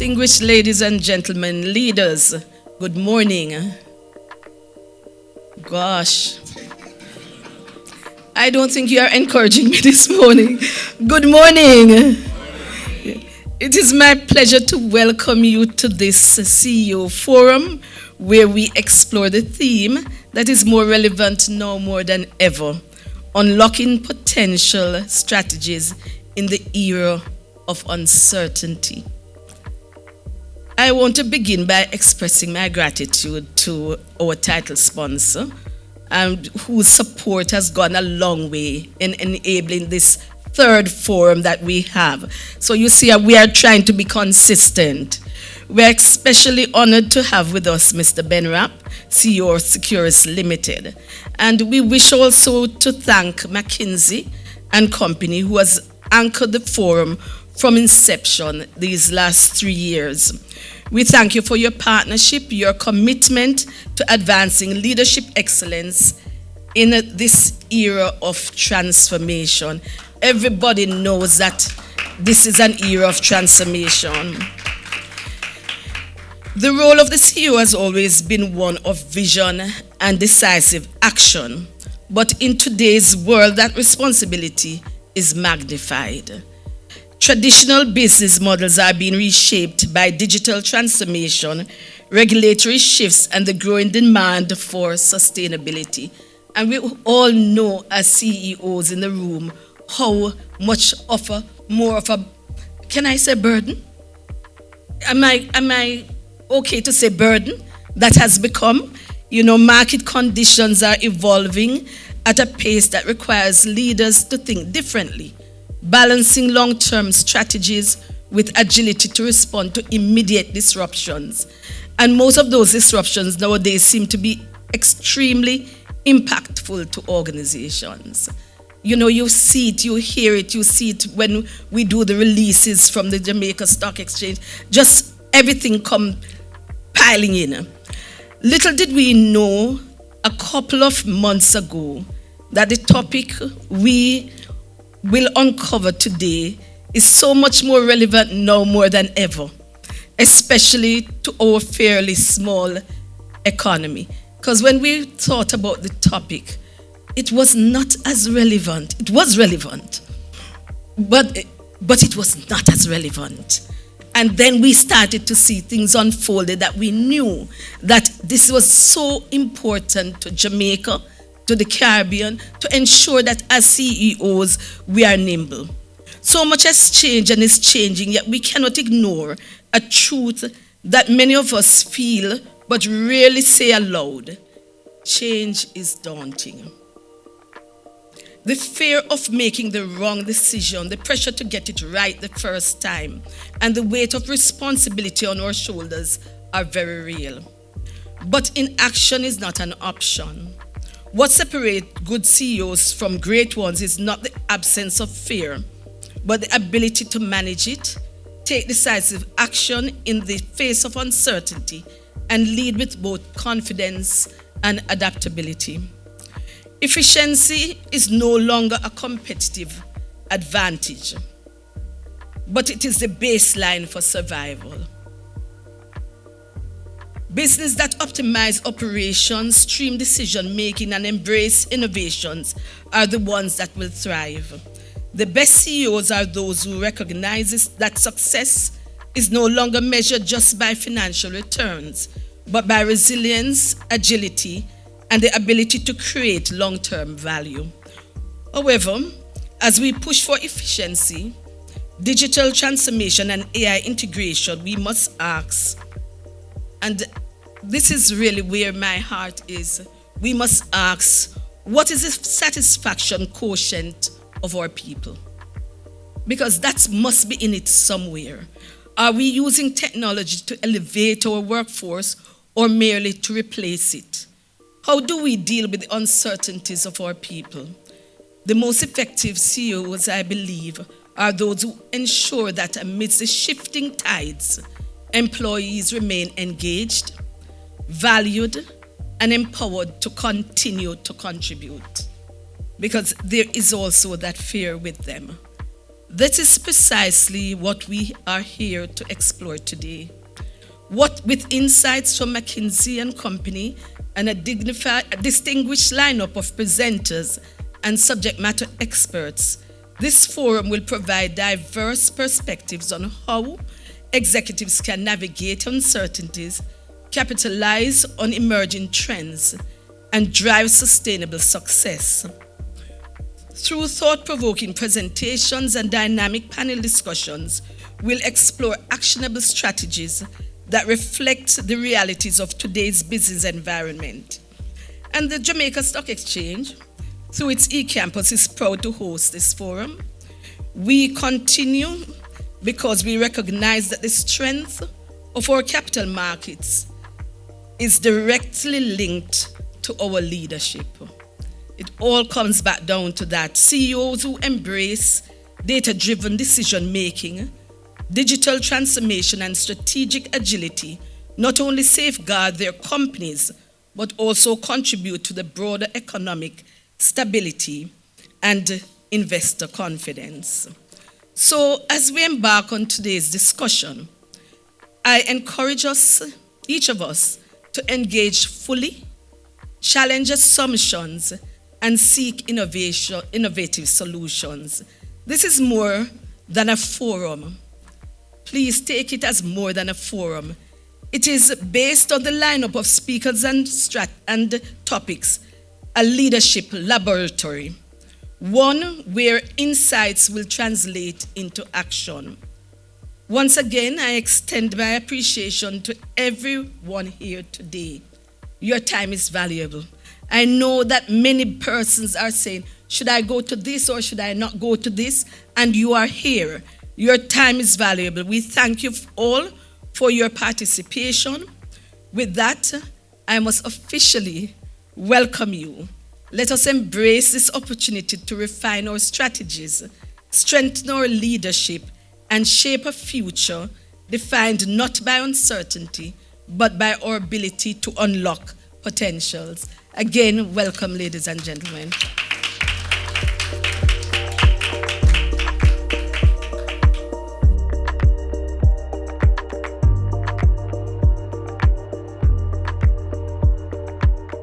Distinguished ladies and gentlemen, leaders, good morning. Gosh, I don't think you are encouraging me this morning. Good morning. It is my pleasure to welcome you to this CEO Forum, where we explore the theme that is more relevant now more than ever: unlocking potential strategies in the era of uncertainty. I want to begin by expressing my gratitude to our title sponsor, whose support has gone a long way in enabling this third forum that we have. So you see, we are trying to be consistent. We are especially honored to have with us Mr. Ben Rapp, CEO of Securus Limited. And we wish also to thank McKinsey and Company, who has anchored the forum from inception these last 3 years. We thank you for your partnership, your commitment to advancing leadership excellence in this era of transformation. Everybody knows that this is an era of transformation. The role of the CEO has always been one of vision and decisive action, but in today's world, that responsibility is magnified. Traditional business models are being reshaped by digital transformation, regulatory shifts, and the growing demand for sustainability. And we all know, as CEOs in the room, how much more of a, can I say burden? Am I okay to say burden that has become? Market conditions are evolving at a pace that requires leaders to think differently, balancing long-term strategies with agility to respond to immediate disruptions. And most of those disruptions nowadays seem to be extremely impactful to organizations. You see it, you hear it, you see it when we do the releases from the Jamaica Stock Exchange. Just everything come piling in. Little did we know a couple of months ago that the topic we will uncover today is so much more relevant now more than ever, especially to our fairly small economy. Because when we thought about the topic, it was not as relevant. It was relevant, but it was not as relevant. And then we started to see things unfolded that we knew that this was so important to Jamaica, to the Caribbean, to ensure that as CEOs, we are nimble. So much has changed and is changing, yet we cannot ignore a truth that many of us feel but rarely say aloud. Change is daunting. The fear of making the wrong decision, the pressure to get it right the first time, and the weight of responsibility on our shoulders are very real. But inaction is not an option. What separates good CEOs from great ones is not the absence of fear, but the ability to manage it, take decisive action in the face of uncertainty, and lead with both confidence and adaptability. Efficiency is no longer a competitive advantage, but it is the baseline for survival. Business that optimize operations, stream decision-making, and embrace innovations are the ones that will thrive. The best CEOs are those who recognize that success is no longer measured just by financial returns, but by resilience, agility, and the ability to create long-term value. However, as we push for efficiency, digital transformation, and AI integration, we must ask, and this is really where my heart is, we must ask, what is the satisfaction quotient of our people? Because that must be in it somewhere. Are we using technology to elevate our workforce or merely to replace it? How do we deal with the uncertainties of our people? The most effective CEOs, I believe, are those who ensure that amidst the shifting tides, employees remain engaged, valued, and empowered to continue to contribute. Because there is also that fear with them. This is precisely what we are here to explore today. What with insights from McKinsey and Company and a distinguished lineup of presenters and subject matter experts, this forum will provide diverse perspectives on how executives can navigate uncertainties, capitalize on emerging trends, and drive sustainable success. Through thought-provoking presentations and dynamic panel discussions, we'll explore actionable strategies that reflect the realities of today's business environment. And the Jamaica Stock Exchange, through its E-Campus, is proud to host this forum. We continue because we recognize that the strength of our capital markets is directly linked to our leadership. It all comes back down to that. CEOs who embrace data-driven decision-making, digital transformation, and strategic agility not only safeguard their companies, but also contribute to the broader economic stability and investor confidence. So, as we embark on today's discussion, I encourage us, each of us, to engage fully, challenge assumptions, and seek innovative solutions. This is more than a forum. Please take it as more than a forum. It is based on the lineup of speakers and topics, a leadership laboratory, one where insights will translate into action. Once again, I extend my appreciation to everyone here today. Your time is valuable. I know that many persons are saying, should I go to this or should I not go to this? And you are here. Your time is valuable. We thank you all for your participation. With that, I must officially welcome you. Let us embrace this opportunity to refine our strategies, strengthen our leadership, and shape a future defined not by uncertainty, but by our ability to unlock potentials. Again, welcome, ladies and gentlemen.